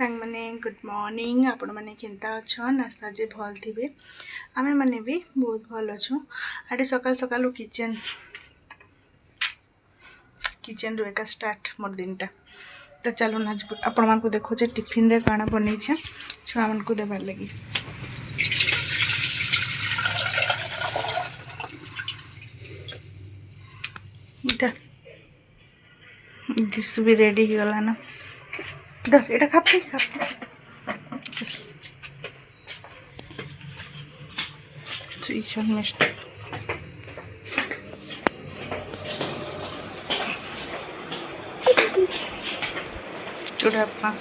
सांग मैंने good morning आपण मैंने केनता अच्छन आशा जे भल थे आमे मैंने भी बहुत भल अच्छु आटे सकाल सकाल किचन किचन रू एका स्टार्ट मोर दिनटा तो चलो ना आपण मान को देखो जे टिफिन रे काना बनै छे छुआ मन को देबार लगी दिस भी रेडी हो गला ना दर एटा खापी सुइचन मिस्ट चुड़ापा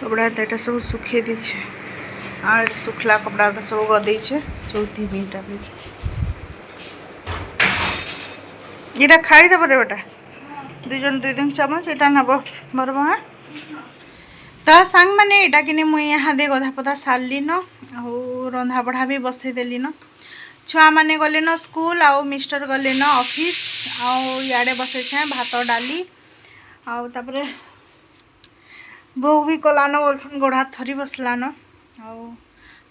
कपड़ा तो सब सुखे दी आ सुखला कपड़ा तो सब गदे चौथी मिनटा भी ये खाई दब रे बेटा दुई दिन चामच यहाँ नब मरब हाँ तो सांग मैंने यहाँ कि मुई यहाँ दे गधा पधा सारली न आउ रंधा बढ़ा भी बसई देली न छुआ मैंने गले न स्कूल आउ मिस्टर गले न ऑफिस आउ इे बसई भात डाली आउ तापरे बो भी कलान बोल गोड़ थरी बसलान आउ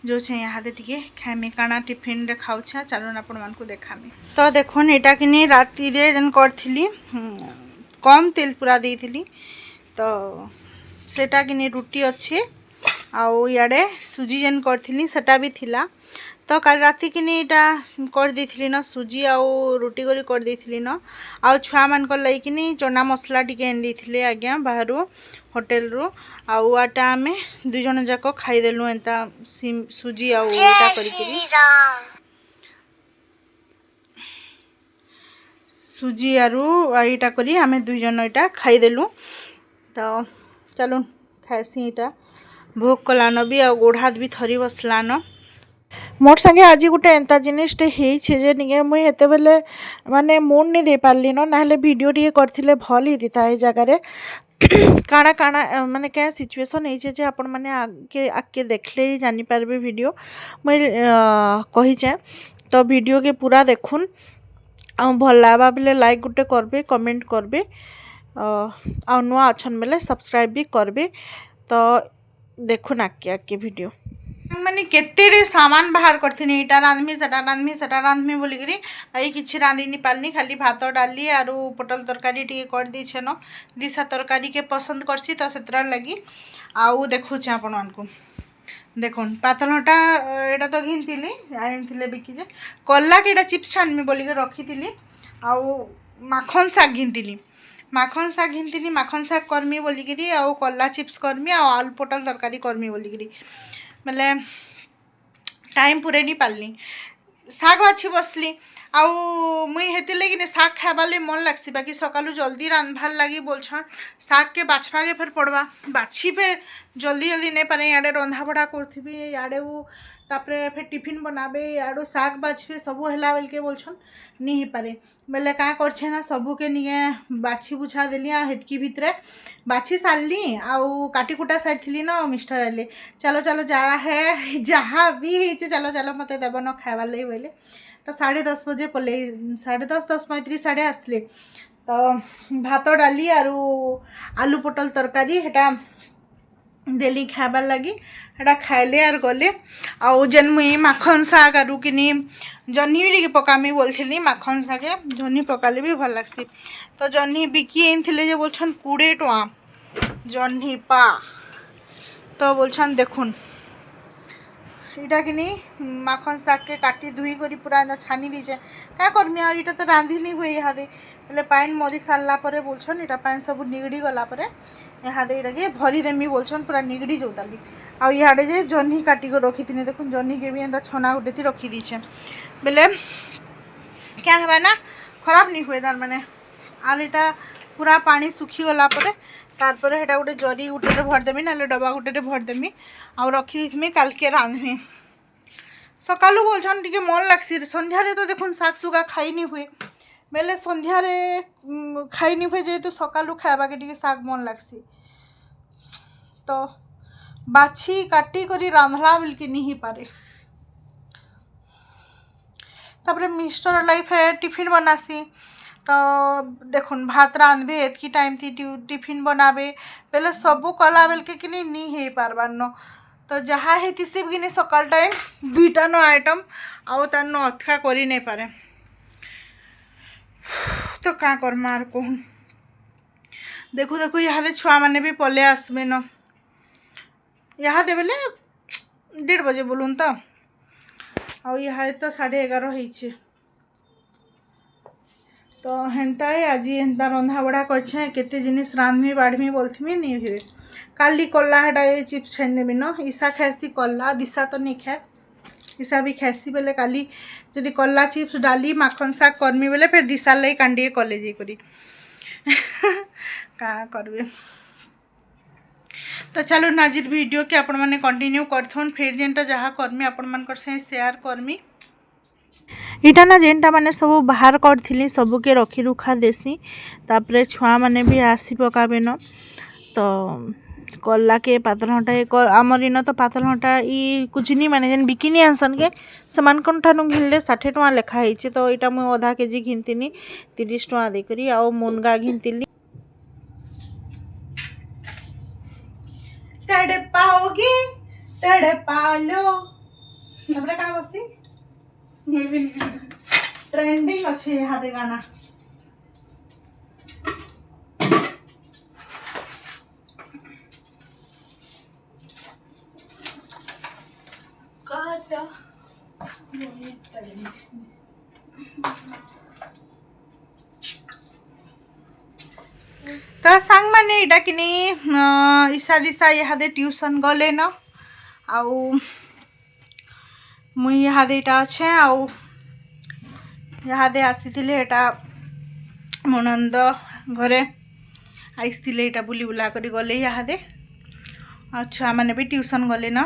जो छे यहाँ टे खामी काना टिफिन रे खाऊछा चलो आपण मान को देखामी तो देखुन यहाँ कि राति जेन करी कम तेल पूरा देती तो सेटा कि रुटी अच्छे आउ इे सुजी जेन करी सेटा भी थिला तो कल राति कि यहाँ कर देती न सुजी आउ रुटी कर देती न आउ छुआ मान लगी चना मसला टी आनी आज्ञा बाहर होटेल रु आउ आटा आम दुई जन जाक खाईदेलु एंता सुजी आटा सुजी आरु यहाँ करी आम दुई जन यहाँ खाईदेलु तो चलो खासी यहाँ भोग कलान भी आ गोड़ हाथ भी थरी बसलान मोर संगे आज गोटे एंता जिनिसटे होइछे मुई हेते बेले माने मूड नहीं दे पारली न नाहले वीडियो टी करथिले भल हिता ए जगार काना काना माने क्या सिचुएशन होइछे जे आपण माने आके देखले ही जानि पारबे वीडियो मुई कहिछे तो वीडियो के पूरा देखुन आ भल लागबा बेले लाइक गुटे करबे कमेंट करबे आ नुआ अछन बेले सब्सक्राइब भी करबे तो देखुन आके वीडियो मैंने केते सामान बाहर करथिनी इटा रांधमी सेटा रांधमी बोलिकी आई किसी रांधि नहीं पारनी खाली भात डाली आरु पोटल तरकारी टी कर दीछे न दिशा तरकारी के पसंद करसी तो सेतर लगी आउ देखुचे आपण मानकु देखुन पातलटा एटा तो घिनथिली आनिथिले बिकिजे कल्ला के चिप्स छानमी बोलिकी रखी आउ माखन शाग घिनथिली माखन शाग करमी बोलिकी आउ कल्ला चिप्स करमी आलू पोटल तरकारी करमी बोलिकी मतलब टाइम पूरे नहीं पारली शाग बाछी बसली आउ मुई हेती लगी शाग खाइबार मन लगसी बाकी सकालू जल्दी रांधबार लगी बोलछन शाग के बाछवा के फिर पड़वा बाछी फिर जल्दी नहीं पारे इे रंधा बढ़ा करी इे तापरे फिर टिफिन बनाबे याडो शाग बाछबे सबू है बोल के बोलछन नहीं पारे बेले क्या करछे ना सबू के निये बाछी बुछा देली हेतकी भितरे बाछी सारली आउ काटी कुटा सारी न मिस्टर आले चलो चलो जहाँ भी होइछे चलो चलो मत देव न खाइबार लगी बोले तो 10:30 बजे पले 10:30 साढ़े आसले तो भात डाली आरु आलू पोटल तरकारी हेटा देली खाइबार लगी हेटा खाइले आर गले आउ जेन मुई माखन शाग आरु किनी जह्नी टी पकामी बोलती माखन शागे जह्नी पकाले भी भल लगसी तो जह्नी बिकी आनथिले जे बोलछन 20 टका जह्नी पा तो बोलछन देखुन इटा कि माखन शाग के काटी धुई करी पूरा छानी दीचे क्या करमी और इटा तो रांधि नहीं हुए यहाँ दे बोले पानी मरी सारा पर बोलछन इटा पानी सब निगड़ी गला पर यहाँ दे इटा के भरी देमी बोलछन पूरा निगड़ी जोताली आउ इहाड़े जे जह्नी काटी को रखी थी देखुन जह्नी के भी एंता छना गुटे थी रखी दीचे बोले क्या है ना खराब नहीं हुए तार माने आर इटा पूरा पानी सुखी गला पर तारपर हेटा गोटे जरी गुटे भरदेमी ना डबा गुटे भरदेमी आउ रखी देमी काल के रांधमी सकालू बोलछन टिके मन लगसी संध्यारे तो देखुन शाग सुगा खाई नहीं हुए बेले संध्यारे खाई नहीं हुए जेहेतु सकालू खाइबा के टिके शाग मन लगसी तो बाछी काटी करी रांधला बिल्कि नहीं ही पारे। तापर मिस्टर लाइफ है टिफिन बनासी तो देखुन भात रांधबे एतकी टाइम थी टिफिन बनाबे पहले सबू कला बेल के किनी नहीं है पारबार न तो जहाँ है सिर्फ कि सकाल टाइम दुईटा न आइटम आउ तार न अथका करी नहीं पारे तो क्या करमा आर कहूँ। देखू देखू यहाँ छुआ मैंने भी पले आसबे न यहाँ दे बेले 1:30 बजे बोलून तो आउ यहाँ तो 11:30 तो हेन्ता है आज हेन्ता रंधा बड़ा करछे केते जिनिस रांधमी बाढ़मी बोलथमी नहीं हुए काली कला हेटा ये चिप्स छान देवी न ईसा खासी कला दिशा तो नहीं खाए ईसा भी खासी बेले काली जदि कला चिप्स डाली माखन शाग करमी बेले फिर दिशा लगे कांडिए कॉलेज करी क्या करबे। तो चलो नाजिर वीडियो के आपण माने कंटिन्यू करथन फिर जेनटा जहाँ करमी आपण मान से शेयर करमी इटा ना जेनटा माने सब बाहर करी सबके रखी रुखा देसी तापरे छुआ माने भी आसी पकाबे न तो कला के पातलघंटा आमर इन तो पातलघंटा ई कुचनी माने जेन बिकिनी आसन के समान ठानु घिनले 60 टका लेखाई तो यहाँ मुझे आधा केजी घिनतीनी 30 टका देकरी आ मुनगा घिनती तड़पा होगी तड़पा लो हमरा का बसी ट्रेंडिंग अच्छे यहाँ दे गाना तो सांग माने इटा किनी ईसा दिशा यहाँ दे ट्यूशन गले न आउ मुई यहाँ दे इटा अच्छे आउ यहाँ दे आसी एटा मनंद घरे आईसी यहाँ बुली बुला कर गले यहाँ दे छुआ मैंने भी ट्यूशन गले न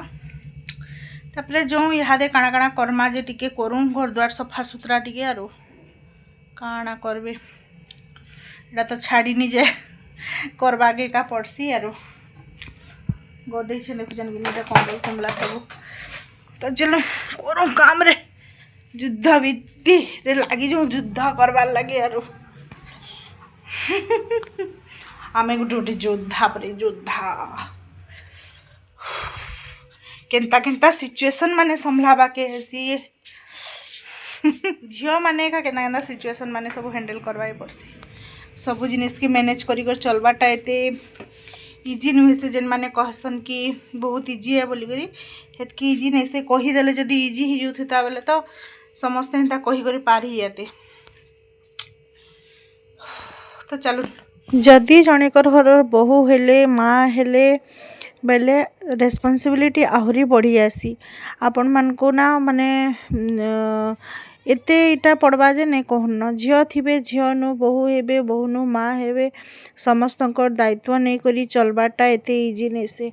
तापर जो यहाँ दे काଣା काଣା करमा जे टिके करूँ घर द्वार सफा सुतरा टिके आरो काଣା करबे एटा तो छाड़ी नि जे करवागे का पड़सी आरो गदे से देखुन कि कौन कमला सब तो चलो करूँ काम रे युद्ध विधि रे लगी जो युद्ध करवार लगे आरो आमे गोटे गोटे योद्धा पर योद्धा केन्ता केन्ता सिचुएशन माने संभलाबा के हेसी झियो माने का केन्ता केन्ता सिचुएशन माने सब हैंडल करवाई पड़सी सब जिनिस की मैनेज कर चलवाटा एते इजी नुहे से जेन माने कहसन कि बहुत इजी है बोली करी हेतकी इजी नहीं से कहीदेले जदि इजी ही जाता बेले तो समस्ते हेन्ता कही करी पार ही जाते। तो चलो जदि जनेकर घर बहु हेले माँ हेले बेले रेस्पॉन्सिबिलिटी आहरी बढ़ी आसी आपण मान को ना माने एते इटा पड़वा जे नहीं कहन झील थे झील नु बहु हेबे बहु नु माँ हेबे समस्तंकर दायित्व नहीं करी चलबाटा एते इजी नहीं से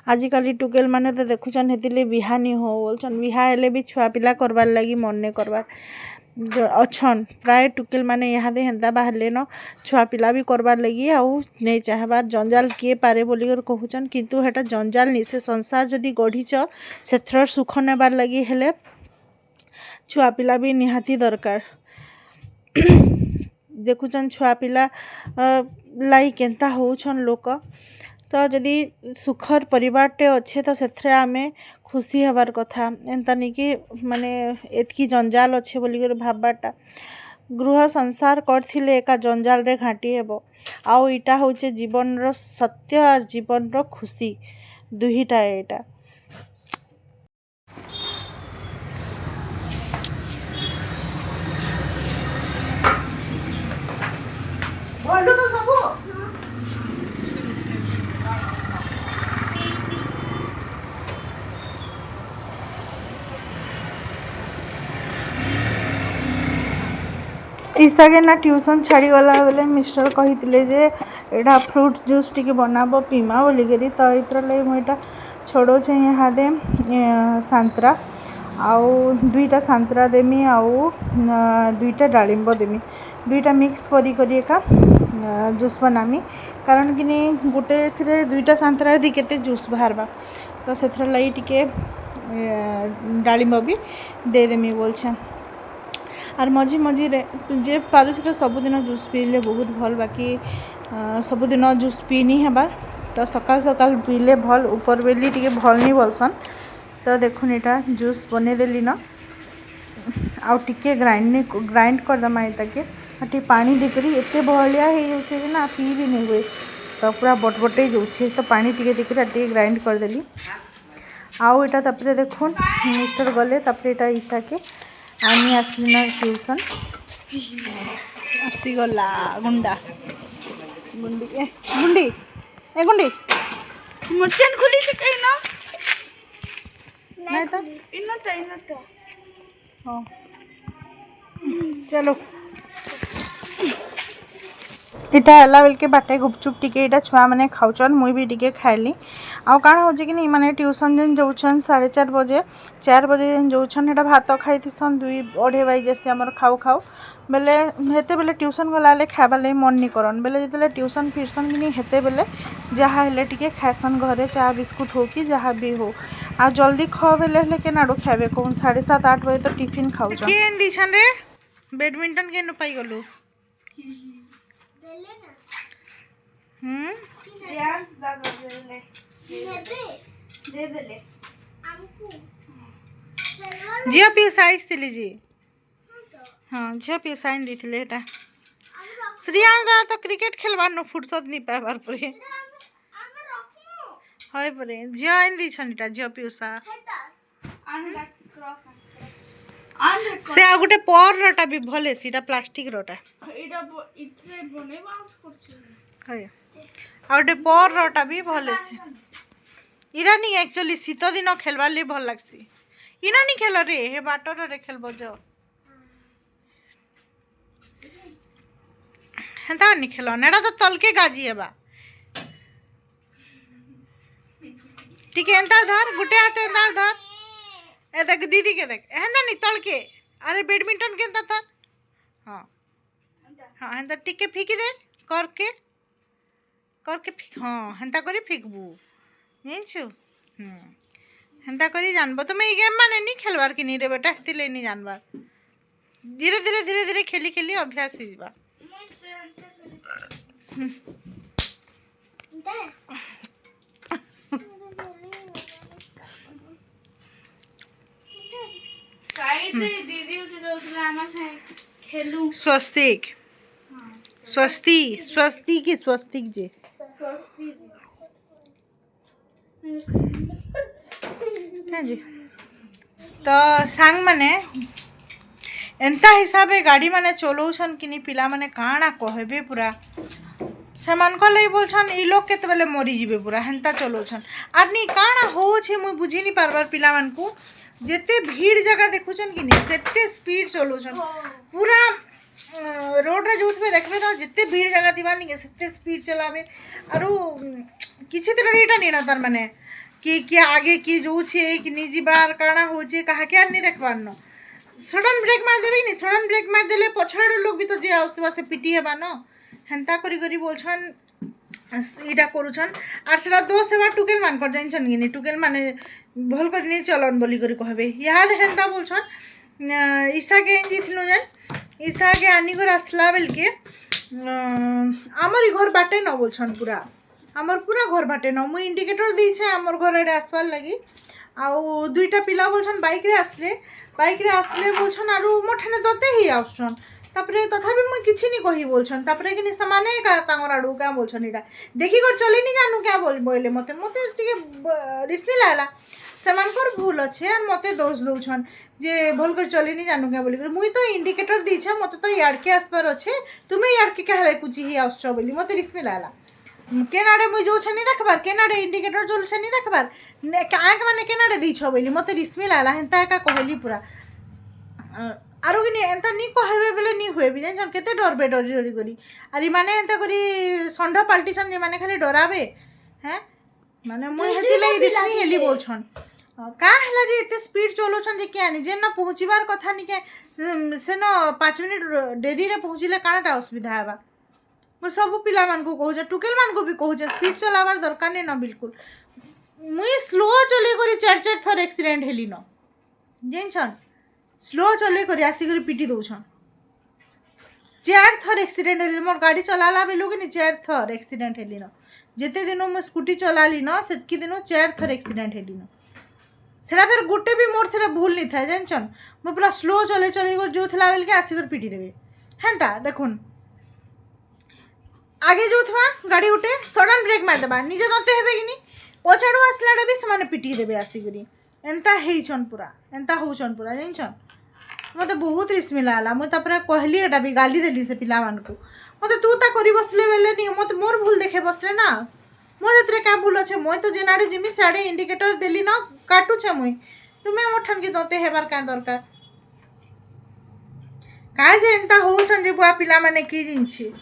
आजिकल टुकेल माने तो देखुचन हेतिले बिहा नहीं हो बोलछन बिहा हेले भी छुआ पिला करवार लगी मन नहीं करवार अच्छन प्राय टुकेल माने यहाँ दे हेन्ता बाहरले न छुआ पिला भी करवार लगी आउ नहीं चाहबार जंजाल किए पारे बोलिकर कहूचन किंतु हेटा जंजाल नहीं से संसार जदि गढ़ीच से सुख नेबार लगी हेले छुआ पिला भी निहाती दरकार देखुचन छुआ पिला लाई केन्ता होउछन लोक तो जदि सुखर परिवारटे अच्छे तो से आमे खुशी हबार कथा एंता नहीं कि माने एतकी जंजाल अच्छे बोलिकर भाबबाटा गृह संसार करथिले एका जंजाल रे घाटी हेबो आउ इटा होचे जीवन रो सत्य और जीवन रो खुशी दुहीटा एटा बोलू तो सबो ईसा के ना ट्यूशन छाड़ी गला बेले मिस्टर कही जे एटा फ्रूट जूस टी बनाब पीमा बोलिकी तो इतर लगे मुझे छोड़े यहाँ दे सांतरा आउ 2टा सांतरा देमी आउ 2टा डालिंब देमी 2टा मिक्स करी एका जूस बनामी कारण कि गोटे 2टा सांतरा दी केते जूस बाहरबा तो से लगी टिके डालिंब भी देदेमी बोलछे। आर मझी मझी जे पारुछ तो सबुदिन जूस पीले बहुत भल, बाकी सबुदिन जूस पी नहीं हेबार, तो सकाल सकाल पीले भल, ऊपर बेली टिके भल नहीं बोलसन। तो देखुन एटा जूस बनेदेली न आउ टिके ग्राइंड करदमा एटाके टे पानी देकरी एते बहलिया हो जाऊे ना पी भी नहीं हुए, तो पूरा बटबटे जाऊे। तो पानी टिके देकरी टे ग्राइंड करदेली। आउ एटा तापरे देखुन मिस्टर गले तापरे एटा ईसा के आनी आसली ना ट्यूशन आसीगला गुंडा गुंडी गुंडी ए गुंडी मर्चेंट खुली से कहीं ना नहीं तो इन्ना हाँ चलो इटा हला बेल के बाटे गुपचुप टिके इटा छुआ मैंने खाऊन मुई भी टिके खाइली। आउ काण हो कि नहीं माने ट्यूशन जेन जाऊन 4:30 बजे 4 बजे जेन जाऊन एटा भात खाई थीसन 2-2:30 बजे जैसे आमर खाऊ खाऊ बेले हेते बेले ट्यूशन गला खाइबा लगे मन नहीं करन बेले जिते ट्यूशन फिरसन कि नहीं हेते बेले जहाँ हेले टिके खाएसन घरे चाह बिस्कुट हो कि जहाँ भी हो। आ जल्दी खाओ बेले हेले के नाड़ू खाइबे कहून 7:30-8 बजे तो टिफिन खाऊ केन दीछन रे बैडमिंटन के पाई गलु झील पी साइज थी जी हाँ झील पी साइन दी थी एटा श्रियांश दादा तो क्रिकेट खेलबार न फुर्सत नहीं पाइबार परे হয় পরে ঝিও আইন দিছন এটা ঝিও পিউসা से आ गुटे पर रटा भी भले सीटा प्लास्टिक रटा एटा इथरे बने बाउंस करछ है आ गुटे पर रटा भी भले से इरा नहीं एक्चुअली शीत दिन खेलबार लिए भल लागसी इना नहीं खेल रे हे बाटर रे खेलबो जो हेता नहीं खेल नेडा तो तलके गाजी हेबा ठीक है एंता धर गुटे हाथे एंता धर ए देख दीदी के देख हेंदा नहीं तलके अरे बैडमिंटन के एंता धर हाँ हाँ हेंदा टिके फीकी दे करके फीक हाँ हेंता करी फीकबू जानिछु हेंता करी जानबो तुम ए गेम माने नहीं खेलबार कि नहीं रे बेटा हेतिले नहीं जानबार धीरे धीरे खेली खेली अभ्यास हो जाबा दीदी खेलू स्वस्तिक स्वस्तिक स्वस्तिक जे हाँ जी तो सांग माने एंता हिसाब गाड़ी माने चलाउछन कि नहीं पिला माने काଣା कहबे पूरा से लगे बोलछन ई लोग केते बेले मरी जीवे पूरा हेंता चलाउछन आर नहीं काଣା हो छे मुई बुझी नहीं पारबार पिला मान को जेते भीड़ जगह देखुछन कि नहीं सेते स्पीड चलाउछन पूरा रोड रे जोथबे देखबे तो जेते भीड़ जगह दिवा नहीं सेते स्पीड चलावे आरो किछि तरह एटा नहीं ना तार माने कि आगे की जो छे कि नहीं जीबार काଣା हो छे कहा के नहीं देखबार न सडन ब्रेक मार देबे नहीं सडन ब्रेक मार देले पछाड़ लोग भी तो जे आउसबा से पिटी हेबा न हेंता करी करी बोलछन इटा करूछन आर सेटा दोष हेबा टुकेल मान कर जानछन कि नहीं टुकेल माने भल कर नहीं चलन बोली करी कहबे याद हेंता बोलछन ईसा के इंजी थिनु जन ईसा के आनी घर आसला बेल के आमर घर बाटे न बोलछन पूरा आमर पूरा घर बाटे न मुई इंडिकेटर दीछे आमर घर एडे आसवार लगी आउ दुईटा पिला बोलछन बाइक रे आसले बोलछन आरु मोठने दते ही आउछन तापरे तथापि मुई किछि नहीं कही बोलछन तापरे कि समाने का तांगर आडू क्या बोलछन इटा देखि कर चली नहीं जानू क्या बोले मते टिके रिस्मी लागला सेमानकर भूल अच्छे और मते दोष दौछन जे भल कर चली नहीं जानू क्या बोली मुई तो इंडिकेटर दीछे मते तो याडके आसबार अच्छे तुम्हें याडके क्या कुची ही आउछ बोली मते रिस्मी लागला केनाडे मुई जो नहीं देखबार केनाडे इंडिकेटर जो नहीं देखबार आँख माने केनाडे दीछ बोली मते रिस्मी लागला हेंता एका कहली पूरा आरो कि एंता नहीं कहबे बेले नहीं हुए भी जान केते डरबे डरी डरी करी अरे माने एंता करी संढ पाल्टीछन जे माने खाली डराबे हैं माने मुई हेति लई रिस्मी हेली बोलछन का हला जे एते स्पीड चलोछन जे क्या नि जे न पहुँचीबार कथा नि के से न 5 मिनट डेरी रे पहुँचीले काणाटा असुविधा हेबा मु सब पिला मान को कहूँ टुकेल मान को भी कहूँ स्पीड चलावार दरकार नहीं न बिल्कुल मुई स्लो चले करी 4 थर एक्सीडेंट हेली न जानछन स्लो चले करी आसिक पिटी दौछन 4 थर एक्सीडेंट हेली मोर गाड़ी चलाला बेलू कि 4 थर एक्सीडेंट हेली न जिते दिन मो स्कूटी चलाली न सेतकी दिन 4 थर एक्सीडेंट हेली न सेटा फिर गोटे भी मोर थे भूल नहीं था जानछन मो पूरा स्लो चले चले जो थला बेल के आसिक पिटी देबे हेंता देखुन आगे जो था गाड़ी उठे सडन ब्रेक मारदेबा निज दंते हेबे कि पछाड़ू आसला भी से पिटी देबे आसिक एंता हेइछन पूरा एंता होछन पूरा जानछन मत बहुत रिस्मी लागला मुझे कहली एटा भी गाली देली से पिला मान को मत तू ता करी बसले बेले नहीं मत मोर भूल देखे बसले ना मोर एतरे क्या भूल अच्छे मुई तो जेनाडे जिमी साड़े इंडिकेटर देली न काटुछे मुई तुम्हें मोठन की दंते हेबार क्या दरकार काहे जे एंता होछन जे बुआ पिला माने की जिनछि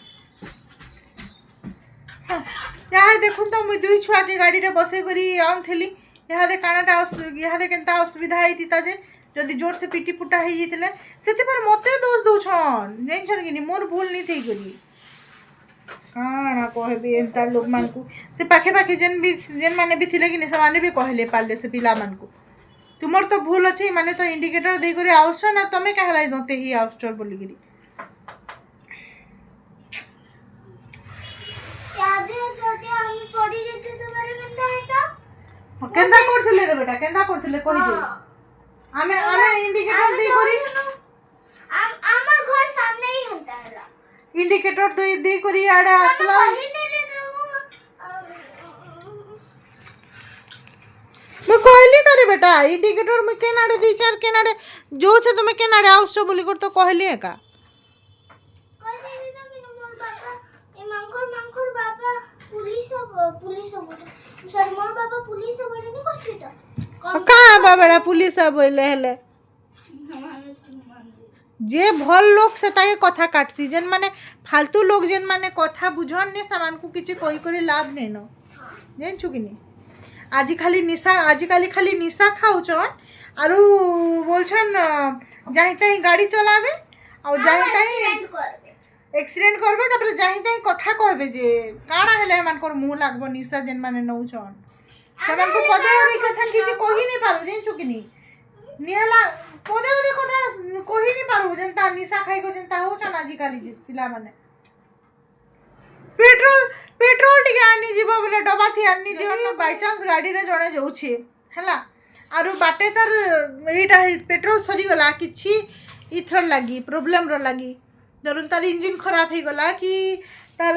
यहाँ देखुन तो मुई दुई छुआ के गाड़ी रे बसे करी आउथली यहाँ दे कानाटा यहाँ दे केनता असुविधा हेतिता जे जदि जोर से पिटी पुटा हे जितले सेते पर मते दोष दउछन जानछन कि मोर भूल नहीं थई करी काना कहबे एंता लोग मान को से पाखे पाखे जेन माने भी थिले कि से माने भी कहले पाले से पिला मान को तुमर तो भूल अछि माने तो इंडिकेटर दे करी आउछ ना तमे कहला दते ही आउस्टर बोली गिरी केंदा करथिले रे बेटा केंदा करथिले कहि दे आमे इंडिकेटर दे करी আমার ঘর সামনেই হন্তা হলা इंडिकेटर दे करी आडे आसला मैं कहली करे बेटा इंडिकेटर में केनाडे दी चार केनाडे जो छे तुमे केनाडे आउसो बोली कर तो कहली का का बाबा पुलिस बोले हेले जे भल लोग से ताके कथा काटसी जेन माने फालतू लोग जेन माने कथा बुझन ने सामान को किछि कोई करे लाभ नै न जानछु कि नि आज काली खाली निशा खाउछन आरु बोलछन जाहिताई गाड़ी चलावे और जाहिताई एक्सीडेंट करबे तापर जाहिताई कथा कहबे जे काना हेले मान कर मुंह लागबो निशा जेन माने नउछन सामान को पदे ओरी कथा किछि कहि नै पारु जानछु कि नि निहला पदे ओरी कथा कहि नै पारु जेनता निशा खाइ को जेनता होछन आज काली पिला माने पेट्रोल टिके आनी जीव बोले डबा थी आनी दियो बाय चांस गाड़ी रे जणे जाउछे हला आरु बाटे तार एटा पेट्रोल सरी गला किछि इथर लागी प्रॉब्लम रो लागी धरुन तार इंजन खराब हे गला कि तार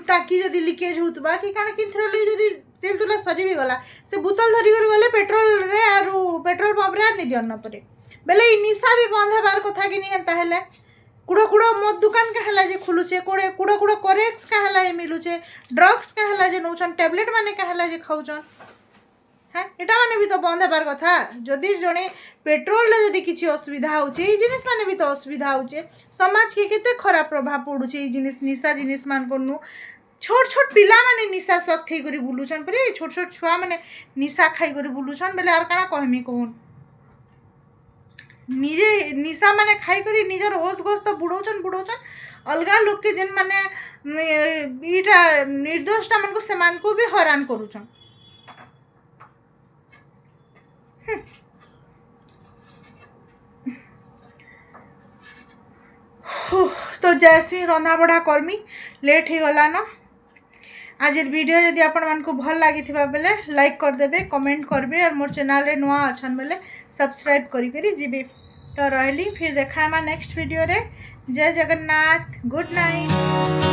टाकी जदी लीकेज होतबा कि काना किथर ले जदी तेल तुला सरी भी गला से बोतल धरी कर गले पेट्रोल रे आरु पेट्रोल पंप रे आनी दियो न परे बेले इ निशा भी बंद हेबार कथा कि नि हेता हेले कुड़ो कुड़ो मद दुकान का हला जे खुलुचे कोड़े कुड़ो कुड़ो करेक्स का हला जे मिलुचे ड्रग्स का हला जे नउछन टैबलेट माने का हला जे खाउछन हैं एटा माने भी तो बंद हेबार कथा जदि जणे पेट्रोल ले जदि किछि असुविधा होचे ई जिनिस माने भी तो असुविधा होचे समाज के केते खराब प्रभाव पडुचे ई जिनिस निशा जिनिस मान कोनु छोट छोट पिला माने निशा सब थई करी बुलुछन परे छोट छोट छुआ माने निशा खाई करी बुलुछन बेले आर काना कहमी कहून निजे निशा माने खाई करी निजर होश गोश तो बुड़ौछन अलगा लोग के जेन माने इटा निर्दोषटा मन को समान को भी हैरान करूछन तो जैसे रंधा बढ़ा कर्मी लेट ही गला न आज वीडियो यदि आपण मन को भल लगी बेले लाइक कर देबे कमेंट करबे और मोर चैनल रे नुआ अछन बेले सब्सक्राइब करी करी जीबे तो रहली फिर देखा नेक्स्ट वीडियो रे जय जगन्नाथ गुड नाइट।